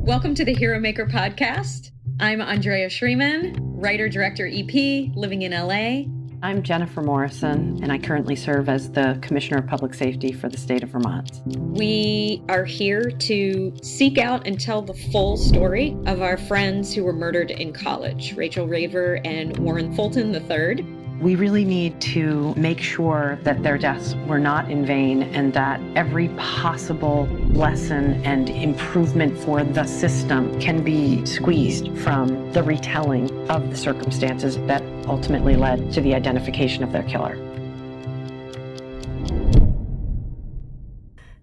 Welcome to the Hero Maker podcast. I'm Andrea Schreeman, writer-director EP, living in LA. I'm Jennifer Morrison, and I currently serve as the Commissioner of Public Safety for the state of Vermont. We are here to seek out and tell the full story of our friends who were murdered in college, Rachael Raver and Warren Fulton III. We really need to make sure that their deaths were not in vain and that every possible lesson and improvement for the system can be squeezed from the retelling of the circumstances that ultimately led to the identification of their killer.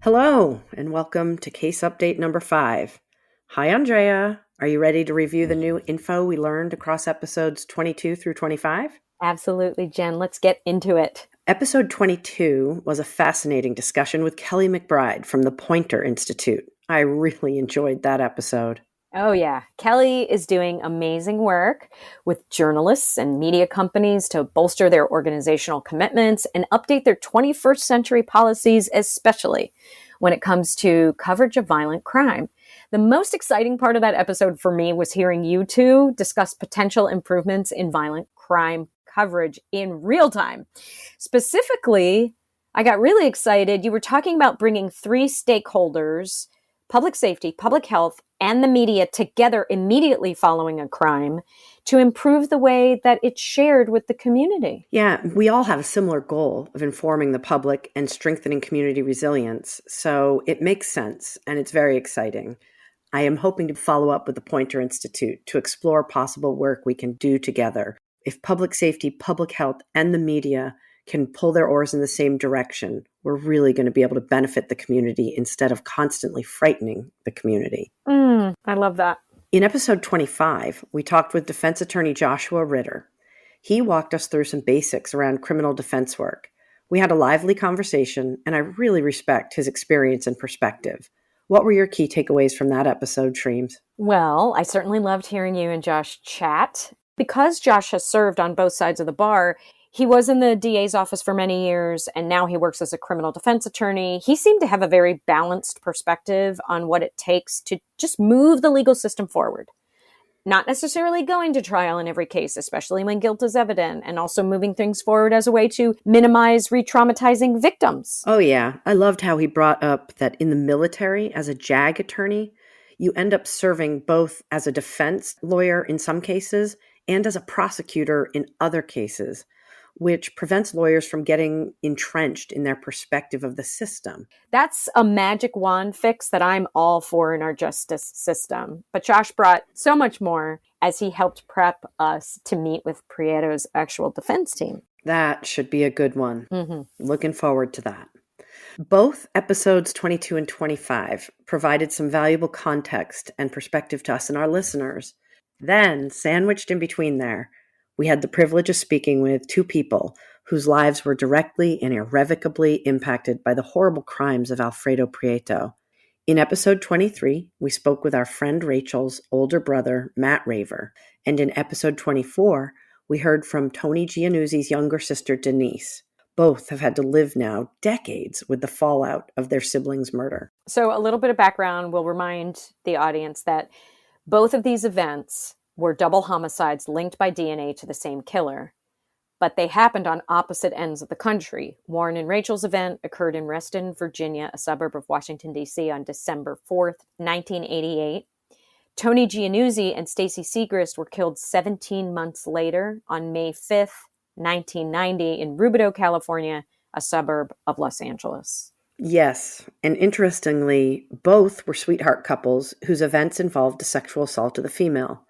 Hello, and welcome to Case Update number 5. Hi, Andrea. Are you ready to review the new info we learned across episodes 22 through 25? Absolutely, Jen. Let's get into it. Episode 22 was a fascinating discussion with Kelly McBride from the Poynter Institute. I really enjoyed that episode. Oh, yeah. Kelly is doing amazing work with journalists and media companies to bolster their organizational commitments and update their 21st century policies, especially when it comes to coverage of violent crime. The most exciting part of that episode for me was hearing you two discuss potential improvements in violent crime coverage in real time. Specifically, I got really excited. You were talking about bringing 3 stakeholders, public safety, public health, and the media together immediately following a crime to improve the way that it's shared with the community. Yeah, we all have a similar goal of informing the public and strengthening community resilience, so it makes sense and it's very exciting. I am hoping to follow up with the Poynter Institute to explore possible work we can do together. If public safety, public health, and the media can pull their oars in the same direction, we're really going to be able to benefit the community instead of constantly frightening the community. I love that. In episode 25, we talked with defense attorney Joshua Ritter. He walked us through some basics around criminal defense work. We had a lively conversation, and I really respect his experience and perspective. What were your key takeaways from that episode, Shreems? Well, I certainly loved hearing you and Josh chat. Because Josh has served on both sides of the bar, he was in the DA's office for many years, and now he works as a criminal defense attorney. He seemed to have a very balanced perspective on what it takes to just move the legal system forward. Not necessarily going to trial in every case, especially when guilt is evident, and also moving things forward as a way to minimize re-traumatizing victims. Oh yeah, I loved how he brought up that in the military, as a JAG attorney, you end up serving both as a defense lawyer in some cases and as a prosecutor in other cases, which prevents lawyers from getting entrenched in their perspective of the system. That's a magic wand fix that I'm all for in our justice system. But Josh brought so much more as he helped prep us to meet with Prieto's actual defense team. That should be a good one. Looking forward to that. Both episodes 22 and 25 provided some valuable context and perspective to us and our listeners. Then, sandwiched in between there, we had the privilege of speaking with 2 people whose lives were directly and irrevocably impacted by the horrible crimes of Alfredo Prieto. In episode 23, we spoke with our friend Rachel's older brother, Matt Raver. And in episode 24, we heard from Tony Giannuzzi's younger sister, Denise. Both have had to live now decades with the fallout of their siblings' murder. So a little bit of background will remind the audience that both of these events were double homicides linked by DNA to the same killer, but they happened on opposite ends of the country. Warren and Rachel's event occurred in Reston, Virginia, a suburb of Washington, D.C. on December 4th, 1988. Tony Giannuzzi and Stacy Segrist were killed 17 months later on May 5th, 1990 in Rubidoux, California, a suburb of Los Angeles. Yes, and interestingly, both were sweetheart couples whose events involved a sexual assault of the female.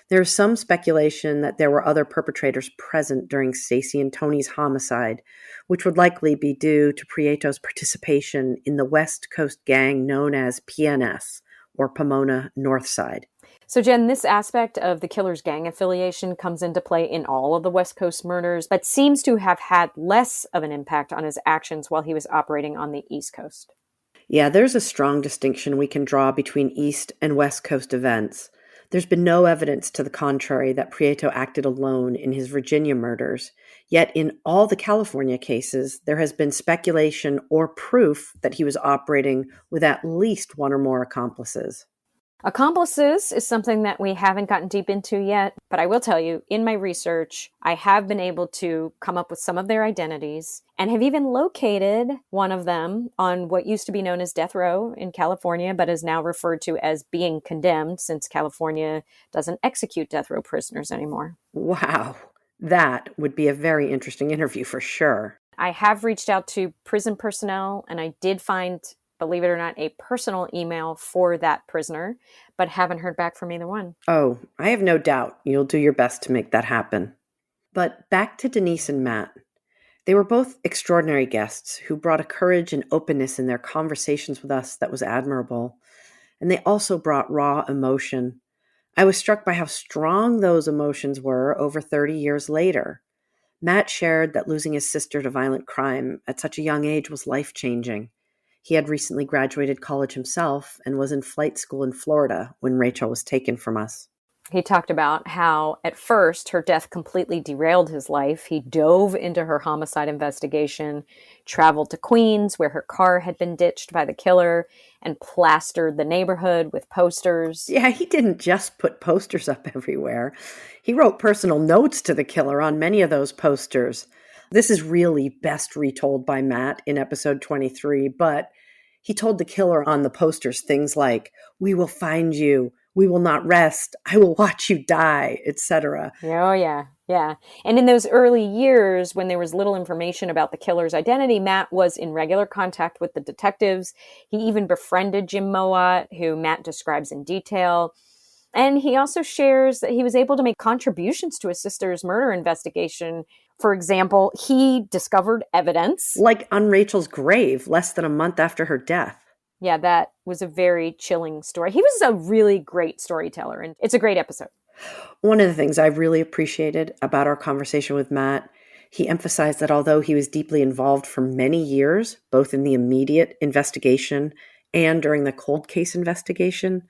There is some speculation that there were other perpetrators present during Stacy and Tony's homicide, which would likely be due to Prieto's participation in the West Coast gang known as PNS, or Pomona North Side. So Jen, this aspect of the killer's gang affiliation comes into play in all of the West Coast murders, but seems to have had less of an impact on his actions while he was operating on the East Coast. Yeah, there's a strong distinction we can draw between East and West Coast events. There's been no evidence to the contrary that Prieto acted alone in his Virginia murders, yet in all the California cases, there has been speculation or proof that he was operating with at least one or more accomplices. Accomplices is something that we haven't gotten deep into yet, but I will tell you, in my research, I have been able to come up with some of their identities and have even located one of them on what used to be known as death row in California, but is now referred to as being condemned since California doesn't execute death row prisoners anymore. Wow, that would be a very interesting interview for sure. I have reached out to prison personnel, and I did find, believe it or not, a personal email for that prisoner, but haven't heard back from either one. Oh, I have no doubt you'll do your best to make that happen. But back to Denise and Matt. They were both extraordinary guests who brought a courage and openness in their conversations with us that was admirable. And they also brought raw emotion. I was struck by how strong those emotions were over 30 years later. Matt shared that losing his sister to violent crime at such a young age was life-changing. He had recently graduated college himself and was in flight school in Florida when Rachael was taken from us. He talked about how at first her death completely derailed his life. He dove into her homicide investigation, traveled to Queens where her car had been ditched by the killer, and plastered the neighborhood with posters. Yeah, he didn't just put posters up everywhere. He wrote personal notes to the killer on many of those posters. This is really best retold by Matt in episode 23, but he told the killer on the posters things like, "We will find you. We will not rest. I will watch you die," etc. Oh, yeah. Yeah. And in those early years, when there was little information about the killer's identity, Matt was in regular contact with the detectives. He even befriended Jim Mowat, who Matt describes in detail. And he also shares that he was able to make contributions to his sister's murder investigation. For example, he discovered evidence. Like on Rachel's grave less than a month after her death. Yeah, that was a very chilling story. He was a really great storyteller, and it's a great episode. One of the things I really appreciated about our conversation with Matt, he emphasized that although he was deeply involved for many years, both in the immediate investigation and during the cold case investigation,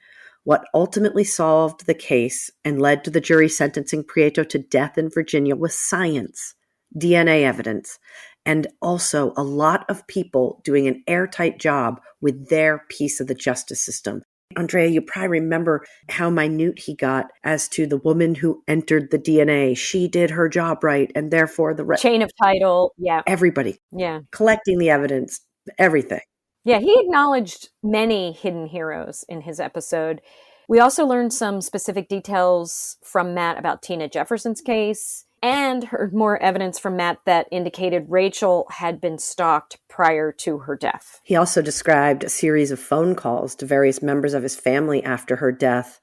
what ultimately solved the case and led to the jury sentencing Prieto to death in Virginia was science, DNA evidence, and also a lot of people doing an airtight job with their piece of the justice system. Andrea, you probably remember how minute he got as to the woman who entered the DNA. She did her job right, and therefore the chain of title. Yeah. Everybody. Yeah. Collecting the evidence, everything. Yeah, he acknowledged many hidden heroes in his episode. We also learned some specific details from Matt about Tina Jefferson's case and heard more evidence from Matt that indicated Rachael had been stalked prior to her death. He also described a series of phone calls to various members of his family after her death.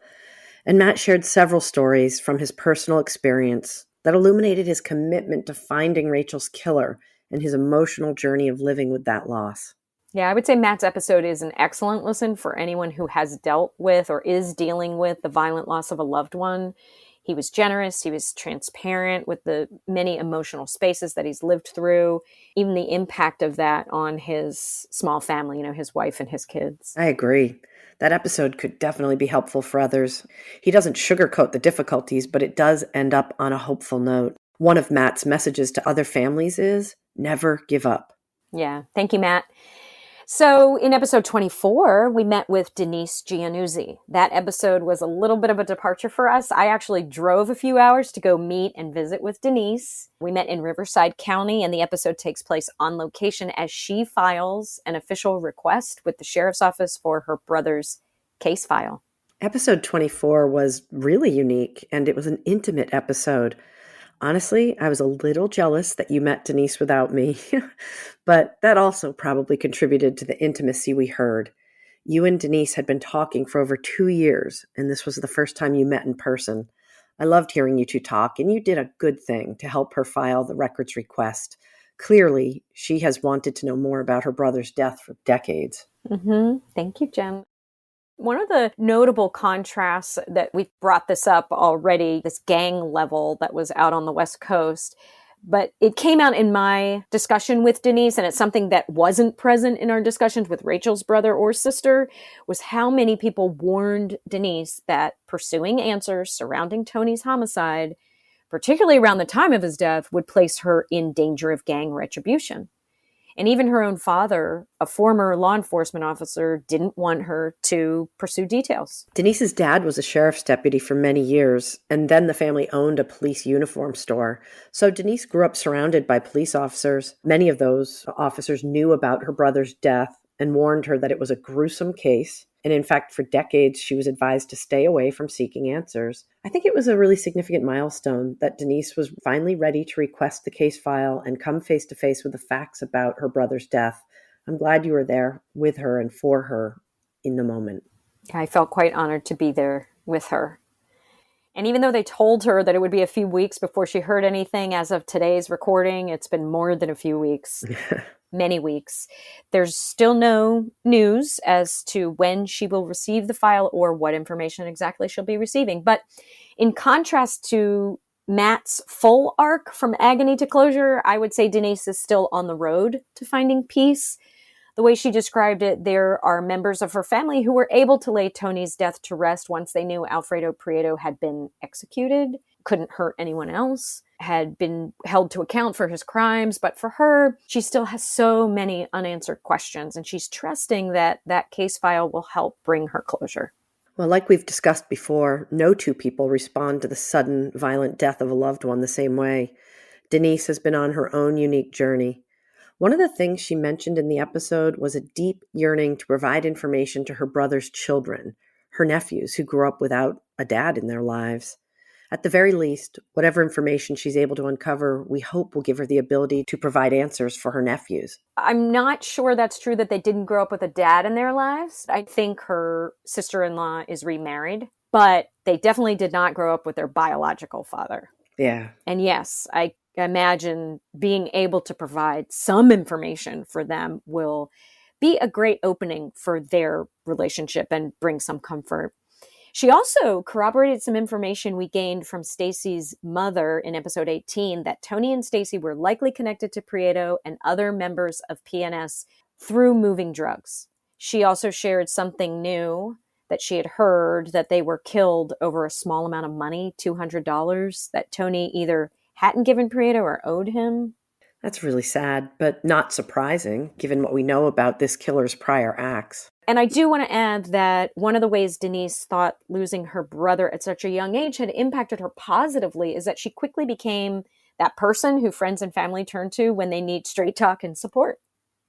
And Matt shared several stories from his personal experience that illuminated his commitment to finding Rachel's killer and his emotional journey of living with that loss. Yeah, I would say Matt's episode is an excellent listen for anyone who has dealt with or is dealing with the violent loss of a loved one. He was generous. He was transparent with the many emotional spaces that he's lived through, even the impact of that on his small family, his wife and his kids. I agree. That episode could definitely be helpful for others. He doesn't sugarcoat the difficulties, but it does end up on a hopeful note. One of Matt's messages to other families is never give up. Yeah. Thank you, Matt. So in episode 24, we met with Denise Giannuzzi. That episode was a little bit of a departure for us. I actually drove a few hours to go meet and visit with Denise. We met in Riverside County, and the episode takes place on location as she files an official request with the sheriff's office for her brother's case file. Episode 24 was really unique, and it was an intimate episode. Honestly, I was a little jealous that you met Denise without me, but that also probably contributed to the intimacy we heard. You and Denise had been talking for over 2 years, and this was the first time you met in person. I loved hearing you two talk, and you did a good thing to help her file the records request. Clearly, she has wanted to know more about her brother's death for decades. Thank you, Jen. One of the notable contrasts that we brought this up already, this gang level that was out on the West Coast, but it came out in my discussion with Denise, and it's something that wasn't present in our discussions with Rachel's brother or sister, was how many people warned Denise that pursuing answers surrounding Tony's homicide, particularly around the time of his death, would place her in danger of gang retribution. And even her own father, a former law enforcement officer, didn't want her to pursue details. Denise's dad was a sheriff's deputy for many years, and then the family owned a police uniform store. So Denise grew up surrounded by police officers. Many of those officers knew about her brother's death and warned her that it was a gruesome case. And in fact, for decades, she was advised to stay away from seeking answers. I think it was a really significant milestone that Denise was finally ready to request the case file and come face to face with the facts about her brother's death. I'm glad you were there with her and for her in the moment. I felt quite honored to be there with her. And even though they told her that it would be a few weeks before she heard anything, as of today's recording, it's been more than a few weeks. Many weeks. There's still no news as to when she will receive the file or what information exactly she'll be receiving. But in contrast to Matt's full arc from agony to closure, I would say Denise is still on the road to finding peace. The way she described it, there are members of her family who were able to lay Tony's death to rest once they knew Alfredo Prieto had been executed, couldn't hurt anyone else, had been held to account for his crimes. But for her, she still has so many unanswered questions, and she's trusting that that case file will help bring her closure. Well, like we've discussed before, no two people respond to the sudden, violent death of a loved one the same way. Denise has been on her own unique journey. One of the things she mentioned in the episode was a deep yearning to provide information to her brother's children, her nephews who grew up without a dad in their lives. At the very least, whatever information she's able to uncover, we hope will give her the ability to provide answers for her nephews. I'm not sure that's true that they didn't grow up with a dad in their lives. I think her sister-in-law is remarried, but they definitely did not grow up with their biological father. Yeah. And yes, I imagine being able to provide some information for them will be a great opening for their relationship and bring some comfort. She also corroborated some information we gained from Stacy's mother in episode 18 that Tony and Stacy were likely connected to Prieto and other members of PNS through moving drugs. She also shared something new that she had heard, that they were killed over a small amount of money, $200, that Tony either hadn't given Prieto or owed him. That's really sad, but not surprising, given what we know about this killer's prior acts. And I do want to add that one of the ways Denise thought losing her brother at such a young age had impacted her positively is that she quickly became that person who friends and family turn to when they need straight talk and support.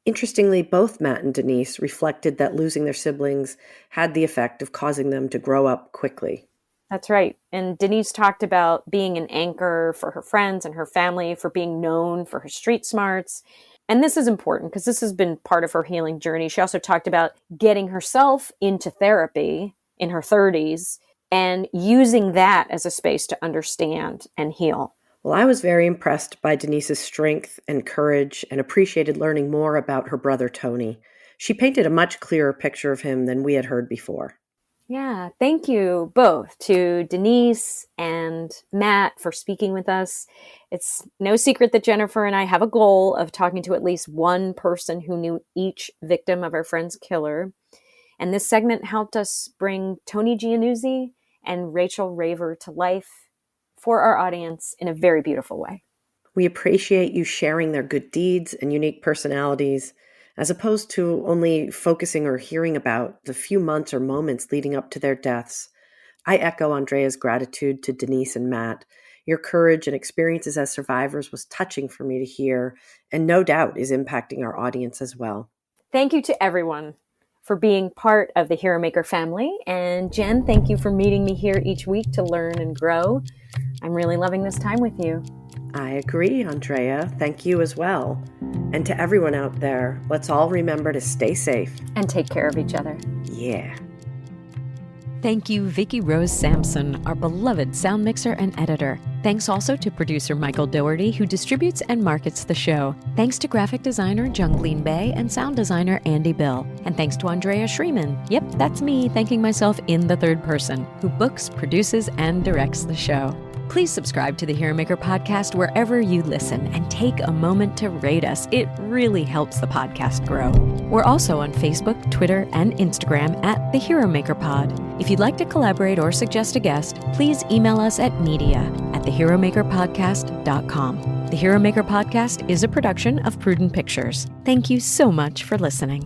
Interestingly, both Matt and Denise reflected that losing their siblings had the effect of causing them to grow up quickly. That's right. And Denise talked about being an anchor for her friends and her family, for being known for her street smarts. And this is important because this has been part of her healing journey. She also talked about getting herself into therapy in her 30s and using that as a space to understand and heal. Well, I was very impressed by Denise's strength and courage and appreciated learning more about her brother, Tony. She painted a much clearer picture of him than we had heard before. Yeah, thank you both to Denise and Matt for speaking with us. It's no secret that Jennifer and I have a goal of talking to at least one person who knew each victim of our friend's killer. And this segment helped us bring Tony Giannuzzi and Rachael Raver to life for our audience in a very beautiful way. We appreciate you sharing their good deeds and unique personalities, as opposed to only focusing or hearing about the few months or moments leading up to their deaths. I echo Andrea's gratitude to Denise and Matt. Your courage and experiences as survivors was touching for me to hear, and no doubt is impacting our audience as well. Thank you to everyone for being part of the Hero Maker family. And Jen, thank you for meeting me here each week to learn and grow. I'm really loving this time with you. I agree, Andrea. Thank you as well. And to everyone out there, let's all remember to stay safe. And take care of each other. Yeah. Thank you, Vicki Rose Sampson, our beloved sound mixer and editor. Thanks also to producer Michael Doherty, who distributes and markets the show. Thanks to graphic designer Jungleen Bay and sound designer Andy Bill. And thanks to Andrea Schreeman, yep, that's me thanking myself in the third person, who books, produces, and directs the show. Please subscribe to the Hero Maker podcast wherever you listen and take a moment to rate us. It really helps the podcast grow. We're also on Facebook, Twitter, and Instagram at the Hero Maker Pod. If you'd like to collaborate or suggest a guest, please email us at media@theheromakerpodcast.com. The Hero Maker podcast is a production of Prudent Pictures. Thank you so much for listening.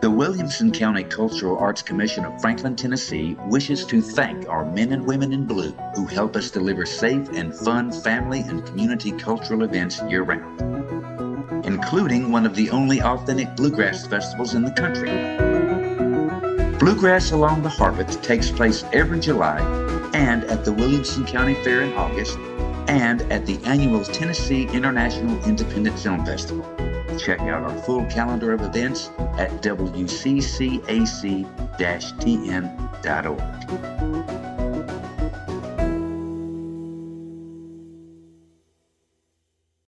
The Williamson County Cultural Arts Commission of Franklin, Tennessee wishes to thank our men and women in blue who help us deliver safe and fun family and community cultural events year-round, including one of the only authentic bluegrass festivals in the country. Bluegrass Along the Harpeth takes place every July and at the Williamson County Fair in August and at the annual Tennessee International Independent Film Festival. Check out our full calendar of events at wccac-tn.org.